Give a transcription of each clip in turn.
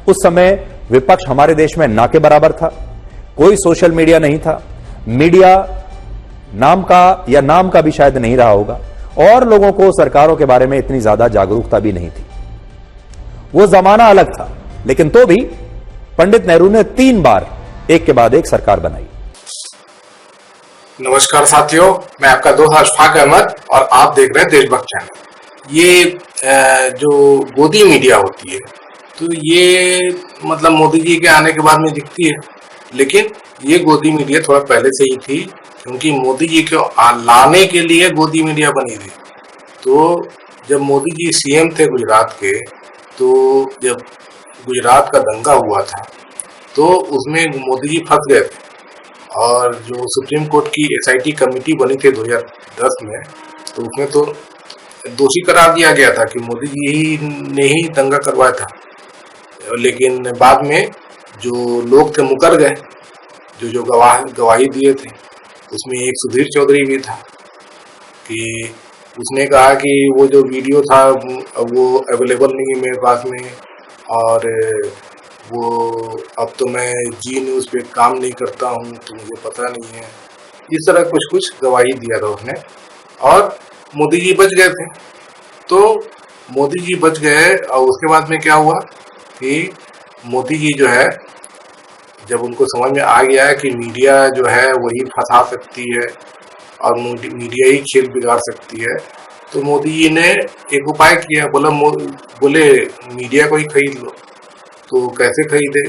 उस समय विपक्ष हमारे देश में ना के बराबर था, कोई सोशल मीडिया नहीं था, मीडिया नाम का या नाम का भी शायद नहीं रहा होगा, और लोगों को सरकारों के बारे में इतनी ज्यादा जागरूकता भी नहीं थी। वो जमाना अलग था, लेकिन तो भी पंडित नेहरू ने 3 बार एक के बाद एक सरकार बनाई। नमस्कार साथियों, मैं आपका दोस्त अशफाक अहमद और आप देख रहे हैं देशभक्त चैनल। ये जो गोदी मीडिया होती है, तो ये मतलब मोदी जी के आने के बाद में दिखती है, लेकिन ये गोदी मीडिया थोड़ा पहले से ही थी, क्योंकि मोदी जी को लाने के लिए गोदी मीडिया बनी थी। तो जब मोदी जी सीएम थे गुजरात के, तो जब गुजरात का दंगा हुआ था, तो उसमें मोदी जी फंस गए थे, और जो सुप्रीम कोर्ट की एसआईटी कमेटी बनी थी 2010 में, तो उसमें तो दोषी करार दिया गया था कि मोदी जी ने ही दंगा करवाया था। लेकिन बाद में जो लोग थे मुकर गए, जो गवाही दिए थे, उसमें एक सुधीर चौधरी भी था कि उसने कहा कि वो जो वीडियो था वो अवेलेबल नहीं है मेरे पास में, और वो अब तो मैं जी न्यूज़ पे काम नहीं करता हूँ, तो मुझे पता नहीं है। इस तरह कुछ गवाही दिया था उसने, और मोदी जी बच गए थे। तो मोदी जी बच गए, और उसके बाद में क्या हुआ कि मोदी जी जो है, जब उनको समझ में आ गया है कि मीडिया जो है वही फंसा सकती है और मीडिया ही खेल बिगाड़ सकती है, तो मोदी जी ने एक उपाय किया। बोले मीडिया को ही खरीद लो। तो कैसे खरीदे?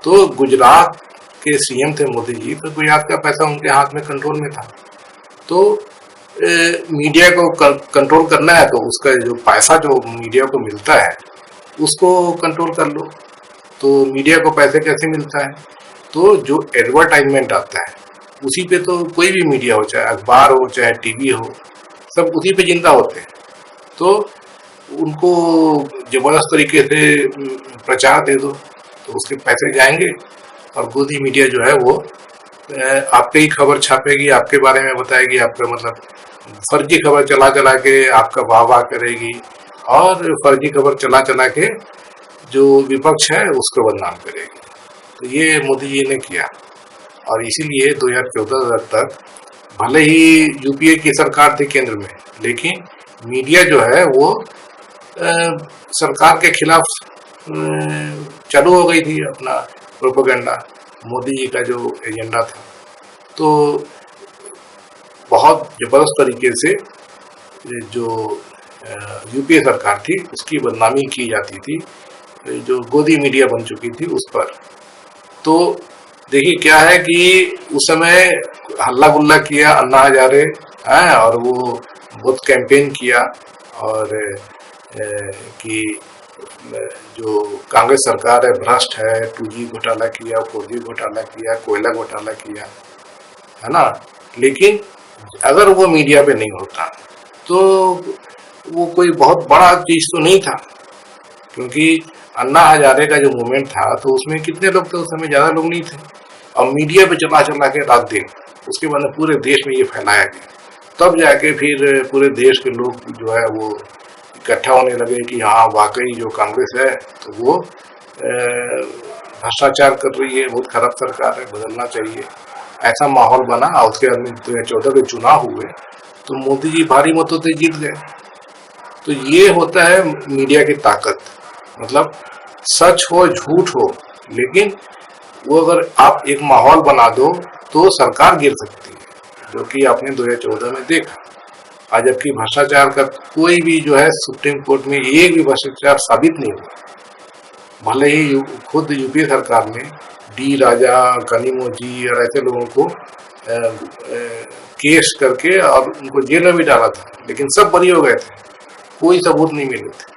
तो गुजरात के सीएम थे मोदी जी, तो गुजरात का पैसा उनके हाथ में कंट्रोल में था। तो मीडिया को कंट्रोल करना है, तो उसका जो पैसा जो मीडिया को मिलता है उसको कंट्रोल कर लो। तो मीडिया को पैसे कैसे मिलता है? तो जो एडवर्टाइजमेंट आता है उसी पे, तो कोई भी मीडिया हो, चाहे अखबार हो चाहे टीवी हो, सब उसी पे जिंदा होते हैं। तो उनको जबरदस्त तरीके से प्रचार दे दो, तो उसके पैसे जाएंगे, और गोदी मीडिया जो है वो आपके ही खबर छापेगी, आपके बारे में बताएगी, आपका मतलब फर्जी खबर चला के आपका वाह करेगी, और फर्जी खबर चला के जो विपक्ष है उसको बदनाम करेगी। तो ये मोदी जी ने किया, और इसीलिए 2014 तक भले ही यूपीए की सरकार थी केंद्र में, लेकिन मीडिया जो है वो सरकार के खिलाफ चालू हो गई थी अपना प्रोपेगेंडा, मोदी जी का जो एजेंडा था। तो बहुत जबरदस्त तरीके से जो यूपीए सरकार थी उसकी बदनामी की जाती थी, जो गोदी मीडिया बन चुकी थी उस पर। तो देखिए क्या है कि उस समय हल्ला गुल्ला किया अन्ना हजारे हैं, और वो बहुत कैंपेन किया, और कि जो कांग्रेस सरकार है भ्रष्ट है, 2G घोटाला किया, 4G घोटाला किया, कोयला घोटाला किया, है ना। लेकिन अगर वो मीडिया पे नहीं होता तो वो कोई बहुत बड़ा चीज तो नहीं था, क्योंकि अन्ना हजारे का जो मूवमेंट था तो उसमें कितने लोग थे? उस समय ज्यादा लोग नहीं थे, और मीडिया पे चला के रात दिन उसके बाद पूरे देश में ये फैलाया गया। तब जाके फिर पूरे देश के लोग जो है वो इकट्ठा होने लगे कि हाँ वाकई जो कांग्रेस है तो वो भ्रष्टाचार कर रही है, बहुत खराब सरकार है, बदलना चाहिए। ऐसा माहौल बना, और उसके बाद 2014 के चुनाव हुए तो मोदी जी भारी मतों से जीत गए। तो ये होता है मीडिया की ताकत, मतलब सच हो झूठ हो, लेकिन वो अगर आप एक माहौल बना दो तो सरकार गिर सकती है, जो कि आपने 2014 में देखा। आज जबकि भ्रष्टाचार का कोई भी जो है सुप्रीम कोर्ट में एक भी भ्रष्टाचार साबित नहीं हुआ। भले ही खुद यूपीए सरकार ने डी राजा, कनिमोझी और ऐसे लोगों को केस करके और उनको जेल में भी डाला था, लेकिन सब बरी हो गए थे, कोई सबूत नहीं मिले थे।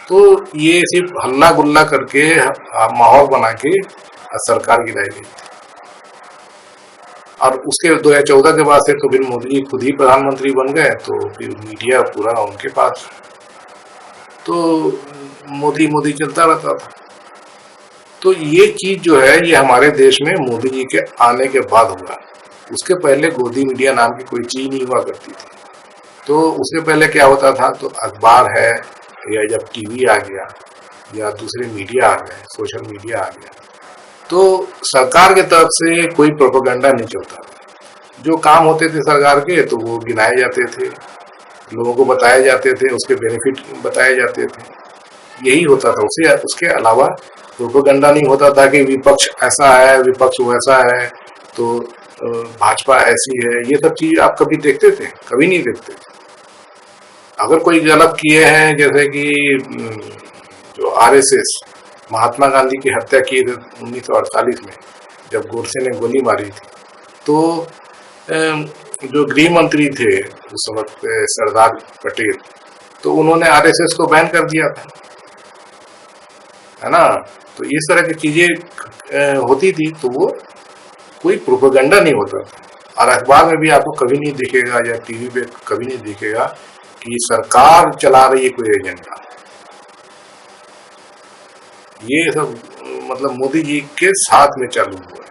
तो ये सिर्फ हल्ला गुल्ला करके माहौल बना के सरकार गिराई गई थी। और उसके 2014 के बाद से तो फिर मोदी जी खुद ही प्रधानमंत्री बन गए, तो फिर मीडिया पूरा उनके पास, तो मोदी चलता रहता था। तो ये चीज जो है ये हमारे देश में मोदी जी के आने के बाद हुआ। उसके पहले गोदी मीडिया नाम की कोई चीज नहीं हुआ करती थी। तो उसके पहले क्या होता था, तो अखबार है, या जब टीवी आ गया, या दूसरे मीडिया आ गए, सोशल मीडिया आ गया, तो सरकार की तरफ से कोई प्रोपेगेंडा नहीं चलता। जो काम होते थे सरकार के तो वो गिनाए जाते थे, लोगों को बताए जाते थे, उसके बेनिफिट बताए जाते थे, यही होता था। उसे उसके अलावा प्रोपेगेंडा नहीं होता था कि विपक्ष ऐसा है, विपक्ष वैसा है, तो भाजपा ऐसी है। ये सब चीज आप कभी देखते थे? कभी नहीं देखते थे। अगर कोई गलत किए हैं, जैसे कि जो आरएसएस महात्मा गांधी की हत्या की 1948 में, जब गोडसे ने गोली मारी थी, तो जो गृह मंत्री थे उस वक्त सरदार पटेल, तो उन्होंने आरएसएस को बैन कर दिया था, है ना। तो इस तरह की चीजें होती थी, तो वो कोई प्रोपेगेंडा नहीं होता था। और अखबार में भी आपको कभी नहीं दिखेगा या टीवी पे कभी नहीं दिखेगा कि सरकार चला रही है कोई एजेंडा। ये सब मतलब मोदी जी के साथ में चालू हुआ है।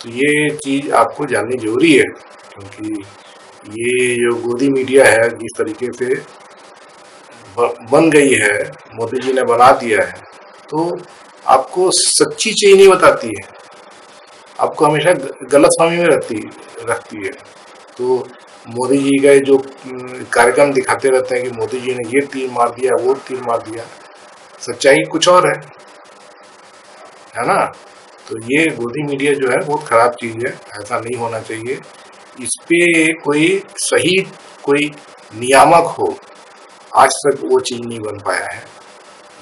तो ये चीज आपको जाननी जरूरी है, क्योंकि ये जो गोदी मीडिया है जिस तरीके से बन गई है, मोदी जी ने बना दिया है, तो आपको सच्ची चीज नहीं बताती है, आपको हमेशा गलतफहमी में रखती है। तो मोदी जी का जो कार्यक्रम दिखाते रहते हैं कि मोदी जी ने ये तीर मार दिया, वो तीर मार दिया, सच्चाई कुछ और है ना। तो ये गोदी मीडिया जो है बहुत खराब चीज है, ऐसा नहीं होना चाहिए। इस पे कोई सही कोई नियामक हो, आज तक वो चीज नहीं बन पाया है,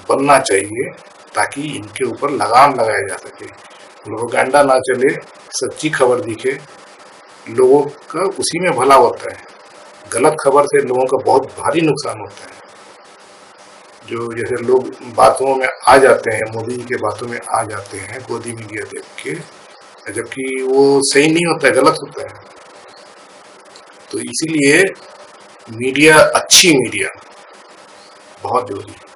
बनना चाहिए, ताकि इनके ऊपर लगाम लगाया जा सके, प्रोपेगेंडा ना चले, सच्ची खबर दिखे, लोगों का उसी में भला होता है। गलत खबर से लोगों का बहुत भारी नुकसान होता है। जो जैसे लोग बातों में आ जाते हैं, मोदी जी के बातों में आ जाते हैं गोदी मीडिया देख के, जबकि वो सही नहीं होता है, गलत होता है। तो इसीलिए मीडिया, अच्छी मीडिया बहुत जरूरी है।